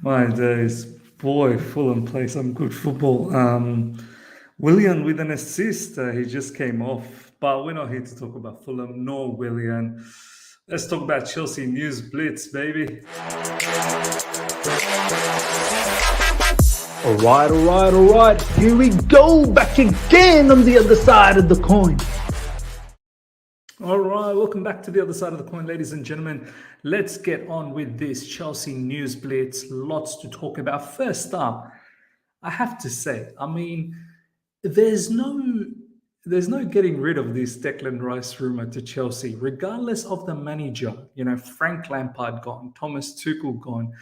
My days, boy, Fulham play some good football. Willian with an assist, he just came off, but we're not here to talk about Fulham nor Willian. Let's talk about Chelsea news blitz, baby. All right. Here we go, back again on the other side of the coin. All right, welcome back to the other side of the coin, ladies and gentlemen. Let's get on with this Chelsea news blitz. Lots to talk about. First up, I have to say, I mean, there's no getting rid of this Declan Rice rumor to Chelsea, regardless of the manager. You know, Frank Lampard gone, Thomas Tuchel gone,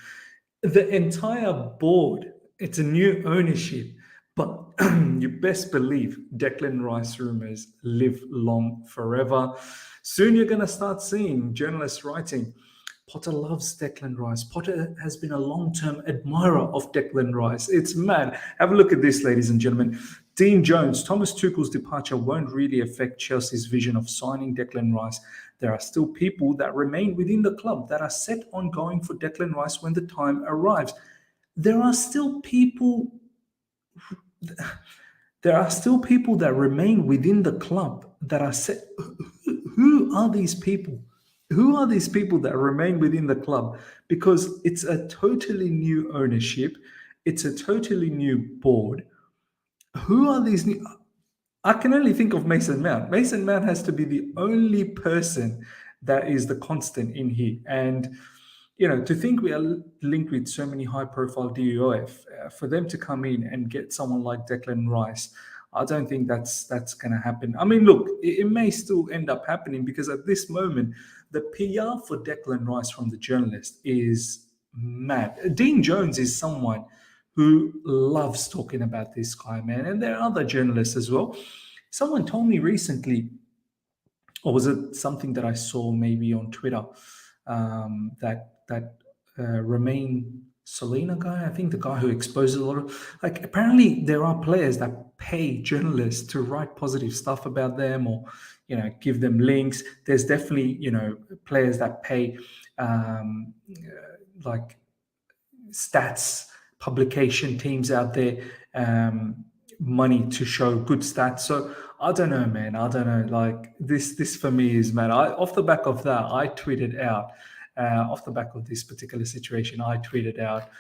the entire board. It's a new ownership. But you best believe Declan Rice rumors live long forever. Soon you're going to start seeing journalists writing, Potter loves Declan Rice. Potter has been a long-term admirer of Declan Rice. It's mad. Have a look at this, ladies and gentlemen. Dean Jones, Thomas Tuchel's departure won't really affect Chelsea's vision of signing Declan Rice. There are still people that remain within the club that are set on going for Declan Rice when the time arrives. There are still people that remain within the club that are set. Who are these people? Who are these people that remain within the club? Because it's a totally new ownership. It's a totally new board. Who are these new? I can only think of Mason Mount. Mason Mount has to be the only person that is the constant in here. And you know, to think we are linked with so many high-profile DOF, for them to come in and get someone like Declan Rice, I don't think that's going to happen. I mean, look, it may still end up happening because at this moment, the PR for Declan Rice from the journalist is mad. Dean Jones is someone who loves talking about this guy, man, and there are other journalists as well. Someone told me recently, or was it something that I saw maybe on Twitter, that Romain Solina guy, I think the guy who exposes a lot of, like, apparently there are players that pay journalists to write positive stuff about them or, you know, give them links. There's definitely, you know, players that pay like stats publication teams out there money to show good stats. So I don't know, man. I don't know. Like this for me is, man. Off the back of that, I tweeted out. Off the back of this particular situation, I tweeted out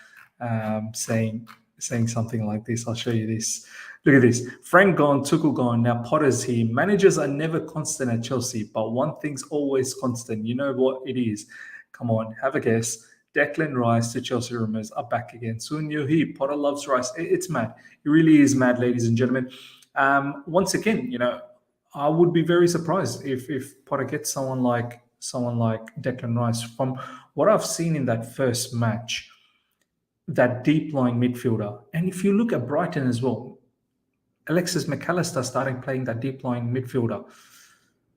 saying something like this. I'll show you this. Look at this. Frank gone, Tuchel gone. Now Potter's here. Managers are never constant at Chelsea, but one thing's always constant. You know what it is? Come on, have a guess. Declan Rice to Chelsea rumors are back again. Soon you'll hear Potter loves Rice. It's mad. It really is mad, ladies and gentlemen. Once again, you know, I would be very surprised if Potter gets someone like Declan Rice. From what I've seen in that first match, that deep lying midfielder, and if you look at Brighton as well, Alexis McAllister starting playing that deep lying midfielder,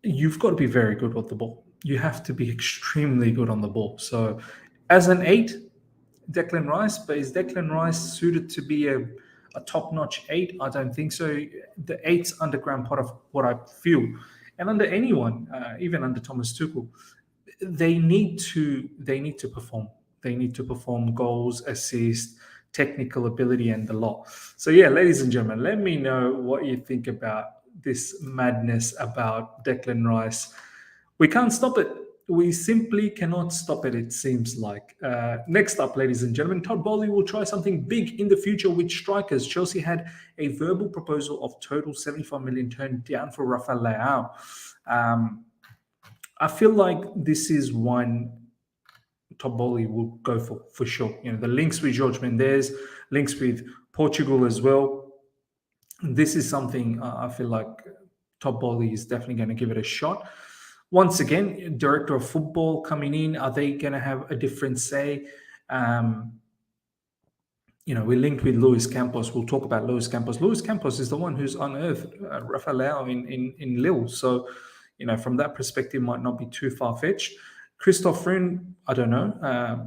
you've got to be very good with the ball. You have to be extremely good on the ball. So as an 8, Declan Rice, but is Declan Rice suited to be a top-notch 8? I don't think so. The 8's under Graham Potter, what I feel. And under anyone, even under Thomas Tuchel, they need to perform. They need to perform goals, assists, technical ability, and the lot. So yeah, ladies and gentlemen, let me know what you think about this madness about Declan Rice. We can't stop it. We simply cannot stop it, it seems like. Next up, ladies and gentlemen, Todd Boehly will try something big in the future with strikers. Chelsea had a verbal proposal of total 75 million turned down for Rafael Leao. I feel like this is one Todd Boehly will go for sure. You know, the links with Jorge Mendes, links with Portugal as well. This is something I feel like Todd Boehly is definitely going to give it a shot. Once again, director of football coming in, are they going to have a different say? You know, we're linked with Luis Campos. We'll talk about Luis Campos. Luis Campos is the one who's unearthed Rafael Leao in Lille. So, you know, from that perspective, might not be too far-fetched. Christoph Frin, I don't know.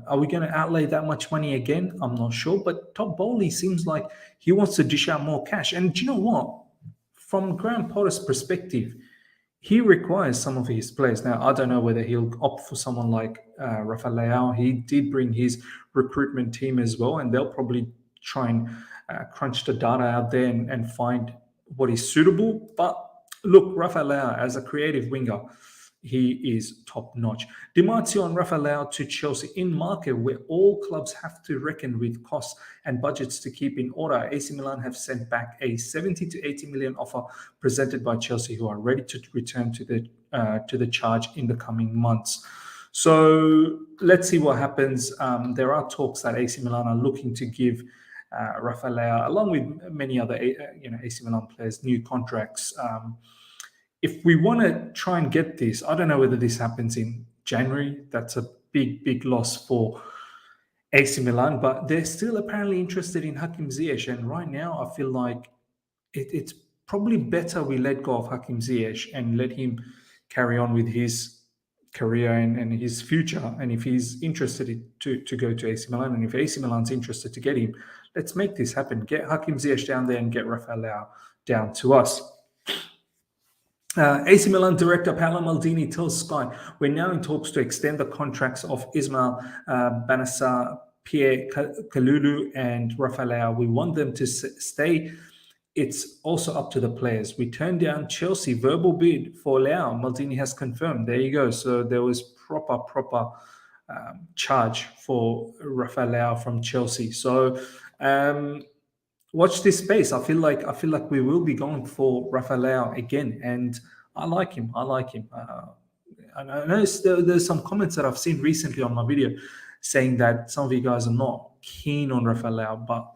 Are we going to outlay that much money again? I'm not sure. But Todd Boehly seems like he wants to dish out more cash. And do you know what? From Graham Potter's perspective, he requires some of his players. Now, I don't know whether he'll opt for someone like Rafael Leao. He did bring his recruitment team as well, and they'll probably try and crunch the data out there and find what is suitable. But look, Rafael Leao, as a creative winger, he is top notch. Di Marzio and Rafael Leao to Chelsea in market where all clubs have to reckon with costs and budgets to keep in order. AC Milan have sent back a 70 to 80 million offer presented by Chelsea, who are ready to return to the charge in the coming months. So let's see what happens. There are talks that AC Milan are looking to give Rafael Leao, along with many other AC Milan players, new contracts. If we want to try and get this, I don't know whether this happens in January. That's a big loss for AC Milan, but they're still apparently interested in Hakim Ziyech. And right now, I feel like it's probably better we let go of Hakim Ziyech and let him carry on with his career and his future. And if he's interested to go to AC Milan, and if AC Milan's interested to get him, let's make this happen. Get Hakim Ziyech down there and get Rafael Leao down to us. AC Milan director Paolo Maldini tells Sky, we're now in talks to extend the contracts of Ismail Bennacer, Pierre Kalulu, and Rafael Leao. We want them to stay. It's also up to the players. We turned down Chelsea verbal bid for Leao. Maldini has confirmed. There you go. So there was proper charge for Rafael Leao from Chelsea. So watch this space. I feel like we will be going for Rafael Leao again, and I like him. And I know there's some comments that I've seen recently on my video saying that some of you guys are not keen on Rafael Leao, but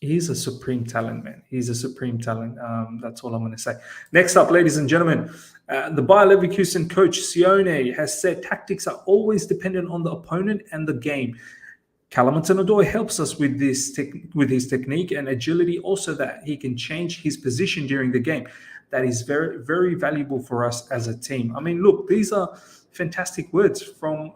he's a supreme talent, man. He's a supreme talent. That's all I'm going to say. Next up, ladies and gentlemen, the Bayer Leverkusen coach Sione has said tactics are always dependent on the opponent and the game. Callum Hudson-Odoi helps us with his technique and agility, also that he can change his position during the game. That is very valuable for us as a team. I mean, look, these are fantastic words from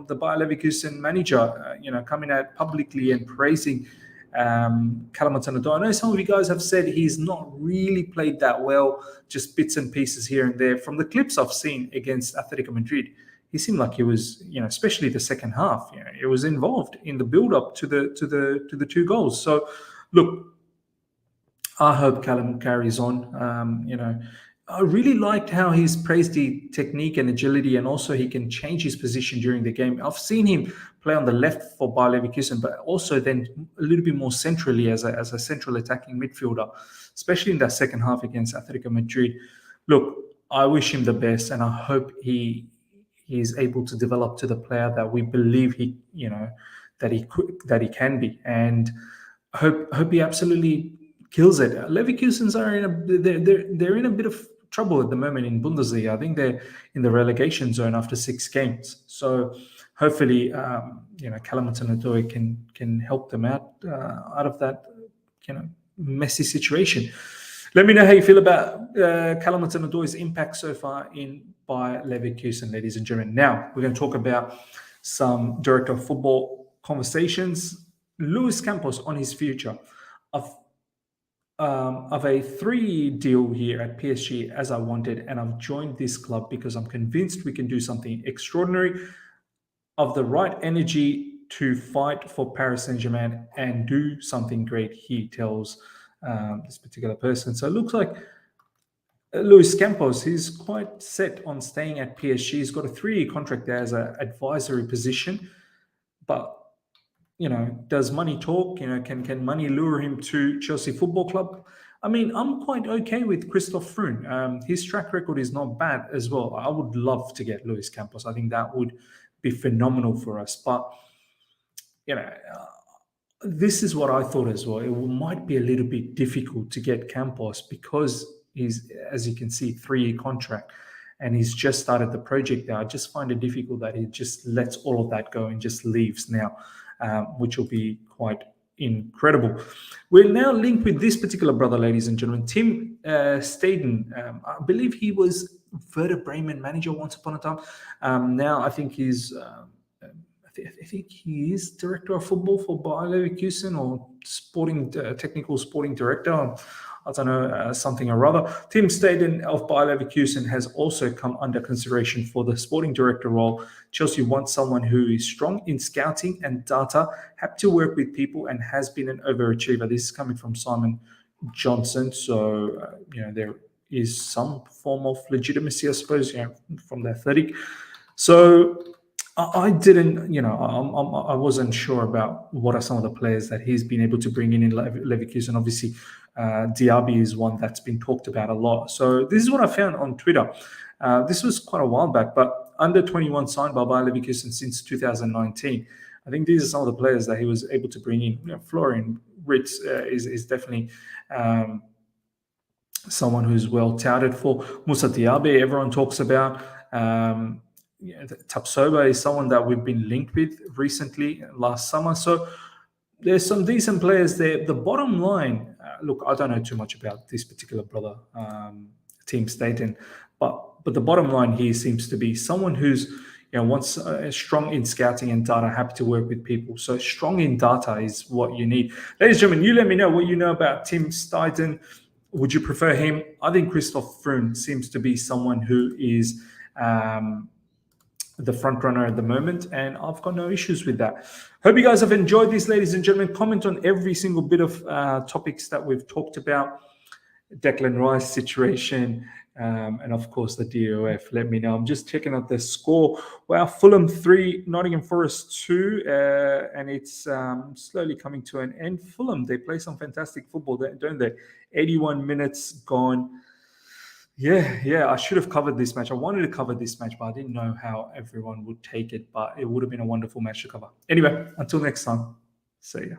the Bayer Leverkusen manager, coming out publicly and praising Callum Hudson-Odoi. I know some of you guys have said he's not really played that well, just bits and pieces here and there. From the clips I've seen against Atletico Madrid, he seemed like he was, especially the second half, it was involved in the build-up to the two goals. So, look, I hope Callum carries on. I really liked how he's praised the technique and agility, and also he can change his position during the game. I've seen him play on the left for Bayer Leverkusen, but also then a little bit more centrally as a central attacking midfielder, especially in that second half against Atletico Madrid. Look, I wish him the best, and I hope he is able to develop to the player that we believe that he can be, and hope he absolutely kills it. Leverkusen's are they're in a bit of trouble at the moment in Bundesliga. I think they're in the relegation zone after 6 games. So hopefully, Callum Hudson-Odoi can help them out of that messy situation. Let me know how you feel about Callum Hudson-Odoi's impact so far in Bayer Leverkusen, ladies and gentlemen. Now we're going to talk about some director of football conversations. Luis Campos on his future of a 3-year deal here at PSG as I wanted, and I've joined this club because I'm convinced we can do something extraordinary, of the right energy to fight for Paris Saint-Germain and do something great, he tells this particular person. So it looks like Luis Campos, he's quite set on staying at PSG. He's got a 3-year contract there as an advisory position, but does money talk? Can money lure him to Chelsea Football Club? I mean, I'm quite okay with Christoph Froome. His track record is not bad as well. I would love to get Luis Campos. I think that would be phenomenal for us. But, this is what I thought as well. It might be a little bit difficult to get Campos because he's, as you can see, 3-year contract, and he's just started the project there. I just find it difficult that he just lets all of that go and just leaves now. Which will be quite incredible. We're now linked with this particular brother, ladies and gentlemen, Tim Steidten. I believe he was Werder Bremen manager once upon a time. Now I think he's, I think he is director of football for Bayer Leverkusen, or technical sporting director. I don't know, something or other. Team Steidten of Bayer Leverkusen has also come under consideration for the sporting director role. Chelsea wants someone who is strong in scouting and data, happy to work with people, and has been an overachiever. This is coming from Simon Johnson. So, there is some form of legitimacy, I suppose, from the Athletic. So I didn't, I wasn't sure about what are some of the players that he's been able to bring in Leverkusen. Obviously, Diaby is one that's been talked about a lot. So this is what I found on Twitter. This was quite a while back, but under 21 signed by Bayer Leverkusen since 2019. I think these are some of the players that he was able to bring in. Florian Ritz is definitely someone who's well touted for. Moussa Diaby, everyone talks about. Tapsoba is someone that we've been linked with recently last summer. So there's some decent players there. The bottom line, look, I don't know too much about this particular brother, Team Steidten, but the bottom line here seems to be someone who's wants strong in scouting and data, happy to work with people. So strong in data is what you need. Ladies and gentlemen, you let me know what you know about Team Steidten. Would you prefer him? I think Christoph Froome seems to be someone who is the front runner at the moment, and I've got no issues with that. Hope you guys have enjoyed this, ladies and gentlemen. Comment on every single bit of topics that we've talked about. Declan Rice situation, and of course the DOF. Let me know. I'm just checking out the score. Wow, Fulham 3, Nottingham Forest 2, and it's slowly coming to an end. Fulham, they play some fantastic football, don't they? 81 minutes gone. Yeah, I should have covered this match. I wanted to cover this match, but I didn't know how everyone would take it. But it would have been a wonderful match to cover. Anyway, until next time, see ya.